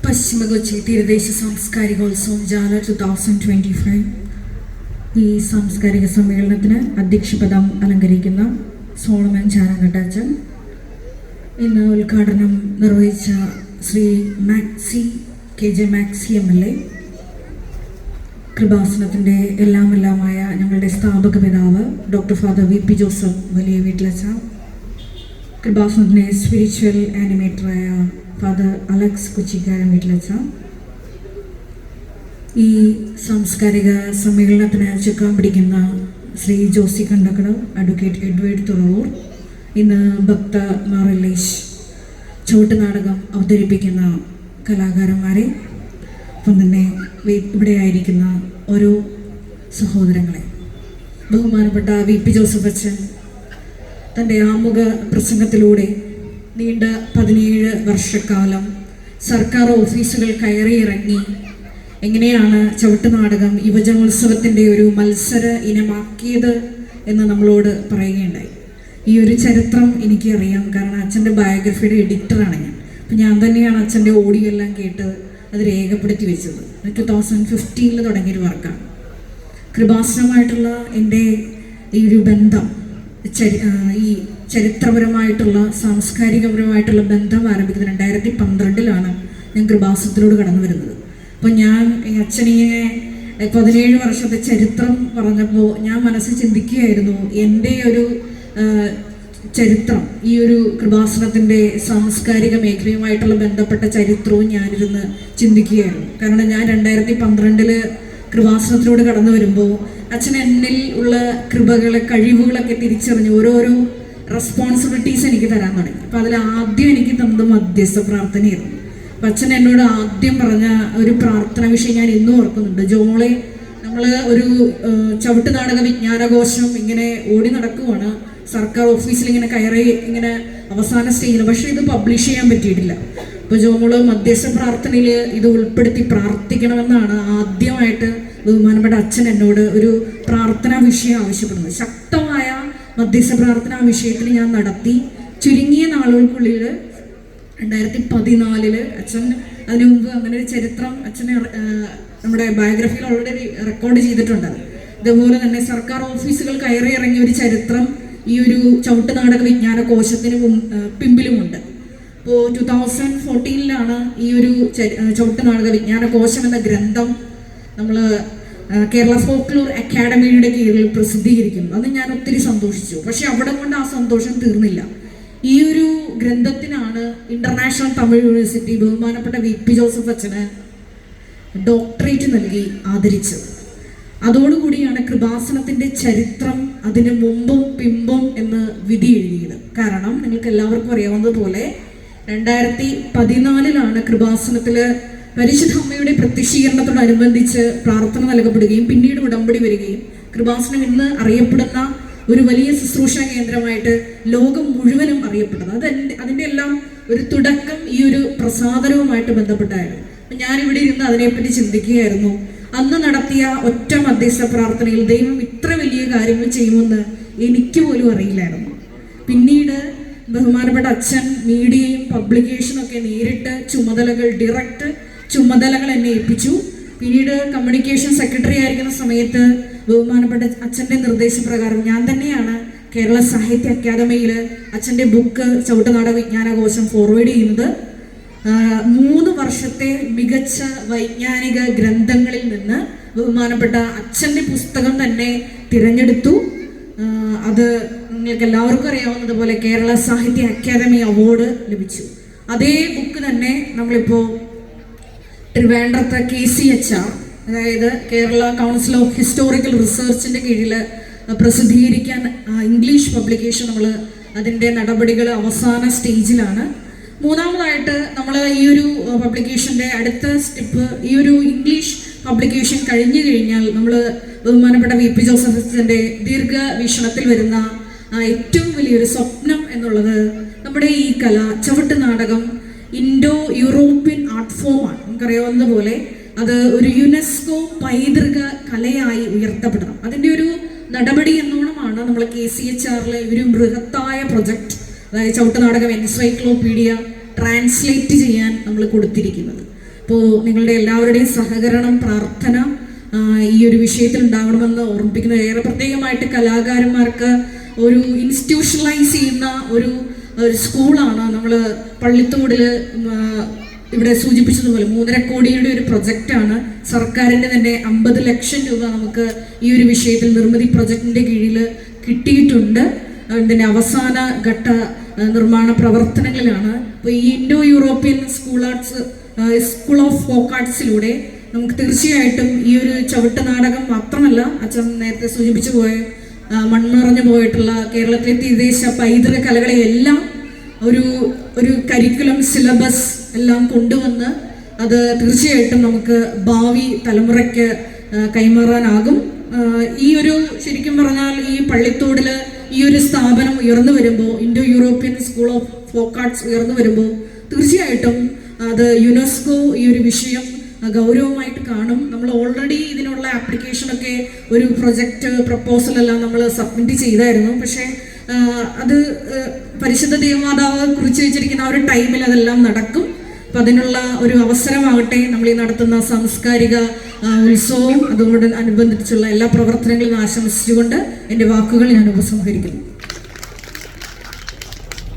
പശ്ചിമ കൊച്ചി തീരദേശ സാംസ്കാരികോത്സവം ജാല 2025 ഈ സാംസ്കാരിക സമ്മേളനത്തിന് അധ്യക്ഷപദം അലങ്കരിക്കുന്ന സോളമൻ ചാനങ്കട്ടച്ചൻ, ഇന്ന് ഉദ്ഘാടനം നിർവഹിച്ച Shri maxi KJ maxi MLA, കൃപാസനത്തിൻ്റെ എല്ലാമായ ഞങ്ങളുടെ സ്ഥാപക പിതാവ് ഡോക്ടർ ഫാദർ VP ജോസഫ് വലിയ വീട്ടിലച്ച, കൃപാസനത്തിൻ്റെ സ്പിരിച്വൽ ആനിമേറ്ററായ ഫാദർ അലക്സ് കൊച്ചിക്കാരൻ വീട്ടിലച്ച, ഈ സാംസ്കാരിക സമ്മേളനത്തിന് ചുക്കാൻ പിടിക്കുന്ന ശ്രീ ജോസി കണ്ടക്കട, അഡ്വക്കേറ്റ് എഡ്വേർഡ് തുറവൂർ, ഇന്ന് ഭക്ത മാറിലേഷ് ചോട്ട് നാടകം അവതരിപ്പിക്കുന്ന കലാകാരന്മാരെ, ഒപ്പം തന്നെ ഇവിടെ ആയിരിക്കുന്ന ഓരോ സഹോദരങ്ങളെ, ബഹുമാനപ്പെട്ട VP ജോസഫ് അച്ഛൻ തൻ്റെ ആമുഖ പ്രസംഗത്തിലൂടെ നീണ്ട 17 വർഷക്കാലം സർക്കാർ ഓഫീസുകൾ കയറിയിറങ്ങി എങ്ങനെയാണ് ചവിട്ടുനാടകം യുവജനോത്സവത്തിൻ്റെ ഒരു മത്സര ഇനമാക്കിയത് എന്ന് നമ്മളോട് പറയുകയുണ്ടായി. ഈ ഒരു ചരിത്രം എനിക്കറിയാം, കാരണം അച്ഛൻ്റെ ബയോഗ്രഫിയുടെ എഡിറ്ററാണ് ഞാൻ. അപ്പം ഞാൻ തന്നെയാണ് അച്ഛൻ്റെ ഓഡിയോ എല്ലാം കേട്ട് അത് രേഖപ്പെടുത്തി വെച്ചത്. 2015 തുടങ്ങിയൊരു വർക്കാണ്. കൃപാസനമായിട്ടുള്ള എൻ്റെ ഈ ഒരു ബന്ധം, ഈ ചരിത്രപരമായിട്ടുള്ള സാംസ്കാരികപരമായിട്ടുള്ള ബന്ധം ആരംഭിക്കുന്നത് 2012 ഞാൻ കൃപാസനത്തിലൂടെ കടന്നു വരുന്നത്. അപ്പോൾ ഞാൻ അച്ഛനിങ്ങനെ 17 വർഷത്തെ ചരിത്രം പറഞ്ഞപ്പോൾ ഞാൻ മനസ്സിൽ ചിന്തിക്കുകയായിരുന്നു, എൻ്റെ ഒരു ചരിത്രം, ഈ ഒരു കൃപാസനത്തിൻ്റെ സാംസ്കാരിക മേഖലയുമായിട്ടുള്ള ബന്ധപ്പെട്ട ചരിത്രവും ഞാനിരുന്ന് ചിന്തിക്കുകയായിരുന്നു. കാരണം ഞാൻ 2012 കൃപാസനത്തിലൂടെ കടന്നു വരുമ്പോൾ അച്ഛൻ എന്നിൽ ഉള്ള കൃപകളെ, കഴിവുകളൊക്കെ തിരിച്ചറിഞ്ഞ് ഓരോരോ റെസ്പോൺസിബിലിറ്റീസ് എനിക്ക് തരാൻ തുടങ്ങി. അപ്പോൾ അതിൽ ആദ്യം എനിക്ക് തന്നത് മധ്യസ്ഥ പ്രാർത്ഥനയായിരുന്നു. അപ്പം അച്ഛൻ എന്നോട് ആദ്യം പറഞ്ഞ ഒരു പ്രാർത്ഥന വിഷയം ഞാൻ ഇന്നും ഓർക്കുന്നുണ്ട്. ജോളെ, നമ്മൾ ഒരു ചവിട്ട് നാടക വിജ്ഞാനകോശം ഇങ്ങനെ ഓടി നടക്കുവാണ്, സർക്കാർ ഓഫീസിൽ ഇങ്ങനെ കയറി ഇങ്ങനെ അവസാന സ്റ്റേജിൽ, പക്ഷേ ഇത് പബ്ലിഷ് ചെയ്യാൻ പറ്റിയിട്ടില്ല. അപ്പോൾ ജോള് മധ്യസ്ഥ പ്രാർത്ഥനയിൽ ഇത് ഉൾപ്പെടുത്തി പ്രാർത്ഥിക്കണമെന്നാണ് ആദ്യമായിട്ട് ബഹുമാനപ്പെട്ട അച്ഛൻ എന്നോട് ഒരു പ്രാർത്ഥനാ വിഷയം ആവശ്യപ്പെടുന്നത്. ശക്തമായ മധ്യസ്ഥ പ്രാർത്ഥന ആ വിഷയത്തിൽ ഞാൻ നടത്തി. ചുരുങ്ങിയ നാളുകൾക്കുള്ളിൽ 2014 അച്ഛൻ, അതിനു മുമ്പ് അങ്ങനെ ഒരു ചരിത്രം അച്ഛനെ നമ്മുടെ ബയോഗ്രഫിയിൽ ഓൾറെഡി റെക്കോർഡ് ചെയ്തിട്ടുണ്ട്. ഇതുപോലെ തന്നെ സർക്കാർ ഓഫീസുകൾ കയറി ഇറങ്ങിയ ഒരു ചരിത്രം ഈ ഒരു ചവിട്ട് നാടക വിജ്ഞാന കോശത്തിന് പിമ്പിലുമുണ്ട്. അപ്പോൾ 2014 ഈ ഒരു ചവിട്ട് നാടക വിജ്ഞാന കോശം എന്ന ഗ്രന്ഥം നമ്മൾ കേരള ഫോക്ലോർ അക്കാഡമിയുടെ കീഴിൽ പ്രസിദ്ധീകരിക്കുന്നു. അത് ഞാൻ ഒത്തിരി സന്തോഷിച്ചു. പക്ഷെ അവിടെ കൊണ്ട് ആ സന്തോഷം തീർന്നില്ല. ഈ ഒരു ഗ്രന്ഥത്തിനാണ് ഇന്റർനാഷണൽ തമിഴ് യൂണിവേഴ്സിറ്റി ബഹുമാനപ്പെട്ട VP ജോസഫ് അച്ഛന് ഡോക്ടറേറ്റ് നൽകി ആദരിച്ചത്. അതോടുകൂടിയാണ് കൃപാസനത്തിൻ്റെ ചരിത്രം അതിന് മുമ്പും പിമ്പും എന്ന് വിധി എഴുതിയത്. കാരണം നിങ്ങൾക്ക് എല്ലാവർക്കും അറിയാവുന്നതുപോലെ 2014 കൃപാസനത്തിൽ പരിശുദ്ധ അമ്മയുടെ പ്രത്യക്ഷീകരണത്തോടനുബന്ധിച്ച് പ്രാർത്ഥന നൽകപ്പെടുകയും പിന്നീട് ഉടമ്പടി വരികയും കൃപാസനം ഇന്ന് അറിയപ്പെടുന്ന ഒരു വലിയ ശുശ്രൂഷ കേന്ദ്രമായിട്ട് ലോകം മുഴുവനും അറിയപ്പെട്ടത്. അതിൻ്റെ എല്ലാം ഒരു തുടക്കം ഈ ഒരു പ്രസാദനവുമായിട്ട് ബന്ധപ്പെട്ടായിരുന്നു. അപ്പം ഞാനിവിടെ ഇരുന്ന് അതിനെപ്പറ്റി ചിന്തിക്കുകയായിരുന്നു. അന്ന് നടത്തിയ ഒറ്റ മധ്യസ്ഥ പ്രാർത്ഥനയിൽ ദൈവം ഇത്ര വലിയ കാര്യങ്ങൾ ചെയ്യുമെന്ന് എനിക്ക് പോലും അറിയില്ലായിരുന്നു. പിന്നീട് ബഹുമാനപ്പെട്ട അച്ഛൻ മീഡിയയും പബ്ലിക്കേഷനും ഒക്കെ നേരിട്ട് ഡയറക്റ്റ് ചുമതലകൾ എന്നെ ഏൽപ്പിച്ചു. പിന്നീട് കമ്മ്യൂണിക്കേഷൻ സെക്രട്ടറി ആയിരിക്കുന്ന സമയത്ത് ബഹുമാനപ്പെട്ട അച്ഛൻ്റെ നിർദ്ദേശപ്രകാരം ഞാൻ തന്നെയാണ് കേരള സാഹിത്യ അക്കാദമിയിൽ അച്ഛൻ്റെ ബുക്ക് ചവിട്ടുനാടക വിജ്ഞാനകോശം ഫോർവേഡ് ചെയ്യുന്നത്. 3 വർഷത്തെ മികച്ച വൈജ്ഞാനിക ഗ്രന്ഥങ്ങളിൽ നിന്ന് ബഹുമാനപ്പെട്ട അച്ഛൻ്റെ പുസ്തകം തന്നെ തിരഞ്ഞെടുത്തു. അത് നിങ്ങൾക്ക് എല്ലാവർക്കും അറിയാവുന്നതുപോലെ കേരള സാഹിത്യ അക്കാദമി അവാർഡ് ലഭിച്ചു. അതേ ബുക്ക് തന്നെ നമ്മളിപ്പോൾ ട്രിവാൻഡ്രത്തെ KCHR, അതായത് കേരള കൗൺസിൽ ഓഫ് ഹിസ്റ്റോറിക്കൽ റിസർച്ചിൻ്റെ കീഴിൽ പ്രസിദ്ധീകരിക്കാൻ ഇംഗ്ലീഷ് പബ്ലിക്കേഷൻ നമ്മൾ അതിൻ്റെ നടപടികൾ അവസാന സ്റ്റേജിലാണ്. മൂന്നാമതായിട്ട് നമ്മൾ ഈ ഒരു പബ്ലിക്കേഷൻ്റെ അടുത്ത സ്റ്റെപ്പ്, ഈ ഒരു ഇംഗ്ലീഷ് പബ്ലിക്കേഷൻ കഴിഞ്ഞു കഴിഞ്ഞാൽ നമ്മൾ ബഹുമാനപ്പെട്ട VP ജോസഫിൻ്റെ ദീർഘവീക്ഷണത്തിൽ വരുന്ന ഏറ്റവും വലിയൊരു സ്വപ്നം എന്നുള്ളത് നമ്മുടെ ഈ കല, ചവിട്ട് നാടകം ഇൻഡോ യൂറോപ്യൻ ആർട്ട് ഫോമാണ്. നമുക്കറിയാവുന്ന പോലെ അത് ഒരു യുനെസ്കോ പൈതൃക കലയായി ഉയർത്തപ്പെടണം. അതിൻ്റെ ഒരു നടപടി എന്നോണമാണ് നമ്മൾ KCHR ഒരു ബൃഹത്തായ പ്രൊജക്ട്, അതായത് ചവിട്ടുനാടകം എൻസൈക്ലോപീഡിയ ട്രാൻസ്ലേറ്റ് ചെയ്യാൻ നമ്മൾ കൊടുത്തിരിക്കുന്നത്. അപ്പോൾ നിങ്ങളുടെ എല്ലാവരുടെയും സഹകരണം, പ്രാർത്ഥന ഈ ഒരു വിഷയത്തിൽ ഉണ്ടാവണമെന്ന് ഓർമ്മിപ്പിക്കുന്നു. ഏറെ പ്രത്യേകമായിട്ട് കലാകാരന്മാർക്ക് ഒരു ഇൻസ്റ്റിറ്റ്യൂഷണലൈസ് ചെയ്യുന്ന ഒരു സ്കൂളാണ് നമ്മൾ പള്ളിത്തോടിൽ ഇവിടെ സൂചിപ്പിച്ചതുപോലെ 3.5 കോടിയുടെ ഒരു പ്രൊജക്റ്റാണ്. സർക്കാരിൻ്റെ തന്നെ 50 ലക്ഷം രൂപ നമുക്ക് ഈ ഒരു വിഷയത്തിൽ നിർമ്മിതി പ്രൊജക്ടിൻ്റെ കീഴിൽ കിട്ടിയിട്ടുണ്ട്. അതിൻ്റെ അവസാന ഘട്ട നിർമ്മാണ പ്രവർത്തനങ്ങളിലാണ്. അപ്പോൾ ഈ Indo European school of folk ആർട്സിലൂടെ നമുക്ക് തീർച്ചയായിട്ടും ഈ ഒരു ചവിട്ട് നാടകം മാത്രമല്ല, അച്ഛൻ നേരത്തെ സൂചിപ്പിച്ചു പോയ മൺമറഞ്ഞു പോയിട്ടുള്ള കേരളത്തിലെ തീരദേശ പൈതൃക കലകളെയെല്ലാം ഒരു കരിക്കുലം സിലബസ് എല്ലാം കൊണ്ടുവന്ന് അത് തീർച്ചയായിട്ടും നമുക്ക് ഭാവി തലമുറയ്ക്ക് കൈമാറാനാകും. ഈ ഒരു ശരിക്കും പറഞ്ഞാൽ ഈ പള്ളിത്തോടിൽ ഈ ഒരു സ്ഥാപനം ഉയർന്നു വരുമ്പോൾ, Indo European school of folk arts ഉയർന്നു വരുമ്പോൾ തീർച്ചയായിട്ടും അത് യുനെസ്കോ ഈ ഒരു വിഷയം ഗൗരവമായിട്ട് കാണും. നമ്മൾ ഓൾറെഡി ഇതിനുള്ള ആപ്ലിക്കേഷനൊക്കെ ഒരു പ്രൊജക്റ്റ് പ്രപ്പോസലെല്ലാം നമ്മൾ സബ്മിറ്റ് ചെയ്തായിരുന്നു. പക്ഷേ അത് പരിശുദ്ധ ദേവമാതാവ് കുറിച്ച് വെച്ചിരിക്കുന്ന ആ ഒരു ടൈമിൽ അതെല്ലാം നടക്കും. അപ്പം അതിനുള്ള ഒരു അവസരമാകട്ടെ നമ്മൾ ഈ നടത്തുന്ന സാംസ്കാരിക ഉത്സവവും അതോടനുബന്ധിച്ചുള്ള എല്ലാ പ്രവർത്തനങ്ങളും ആശംസിച്ചുകൊണ്ട് എൻ്റെ വാക്കുകൾ ഞാൻ ഉപസംഹരിക്കുന്നു.